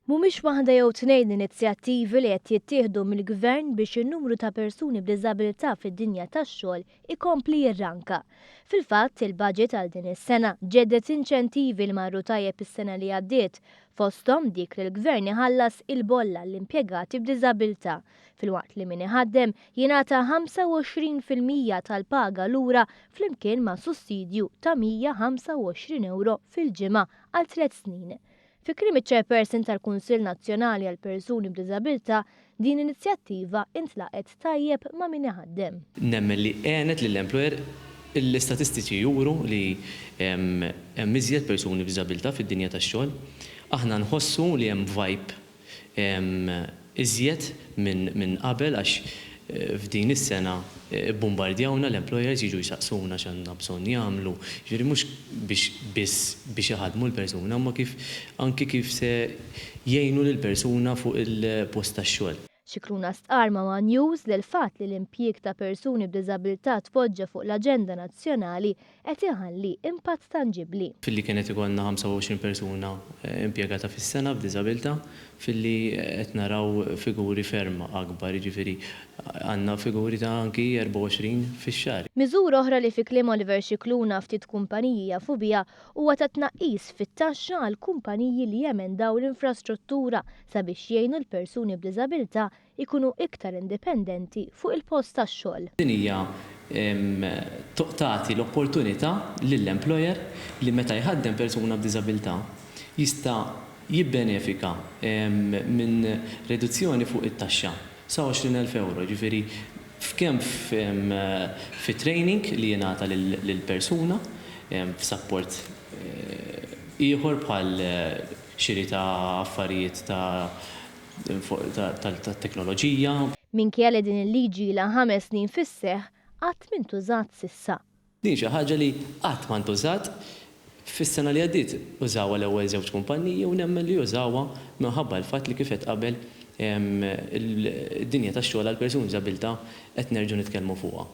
Mhumiex waħda jew tnejn inizjattivi li qed jittieħdu mill-Gvern biex in-numru ta' persuni b'diżabilità fid-dinja tax-xogħol ikompli jirranka. Fil-fatt, il-baġit għal din is-sena ġeddet inċentivi li marru tajjeb is-sena li għaddiet fosthom dik li l-Gvern iħallas il-bolla l-impjegati b'diżabilità filwaqt li min iħaddem jingħata 25% tal-paga lura flimkien ma' sussidju ta' €125 fil-ġimgħa għal 3 snin. Fi kliem iċ-Chairperson tal-Kunsill Nazzjonali għal Persuni b'Diżabilità, din inizjattiva intlaqet tajjeb ma' min iħaddem. Nemmen li għenet lill-employer l-istatistiċi juru li hemm iżjed persuni b'diżabilità fid-dinja tax-xogħol. Aħna nħossu li hemm vibe iżjed minn qabel għax f'din is-sena bombardjawna l-employers jiġu jsaqsuna x'għandna bżonn jagħmlu. Ġifieri mhux biex iħaddmu l-persuna, ma anke kif se jgħinu lill-persuna fuq il-post tax-xogħol. Xikluna stqarma ma' News li l-fatt li l-impjieg ta' persuni b'diżabilità tpoġġa fuq l-aġenda nazzjonali qed iħalli impatt tanġibbli. Filli kienet ikollna 25 persuna impjegata fis-sena b'diżabilità, filli qed naraw figuri ferm akbar, jiġifieri għandna figuri ta' anki 24 fix-xahar. Miżura oħra li fi kliem Oliver Xikluna ftit kumpaniji jafu biha huwa ta' tnaqqis fit-taxxa għal kumpaniji li jemendaw l-infrastruttura sabiex jgħinu l-persuni b'diżabilità ikunu iktar indipendenti fuq il-post tax-xogħol. Din hija tagħti l-opportunità lill-employer li meta jħaddem persuna b'diżabilità jista' jibbenefika minn reduzzjoni fuq it-taxxa sa 20,000 euro. Ġifieri f'kemm fit-training li jingħata lill-persuna f'support ieħor bħal xiri ta' affarijiet tat-teknoloġija. Minkejja li din il-liġi la 5 snin fis-seħħ qatt m'intużat s'issa. Din xi ħaġa li qatt ma ntużat fis-sena li għaddiet użawha l-ewwel żewġ kumpaniji u nemmen li jużawha minħabba l-fatt li kif qed qabel id-dinja tax-xogħol għall persuni b'diżabilità qed nerġgħu nitkellmu fuqha.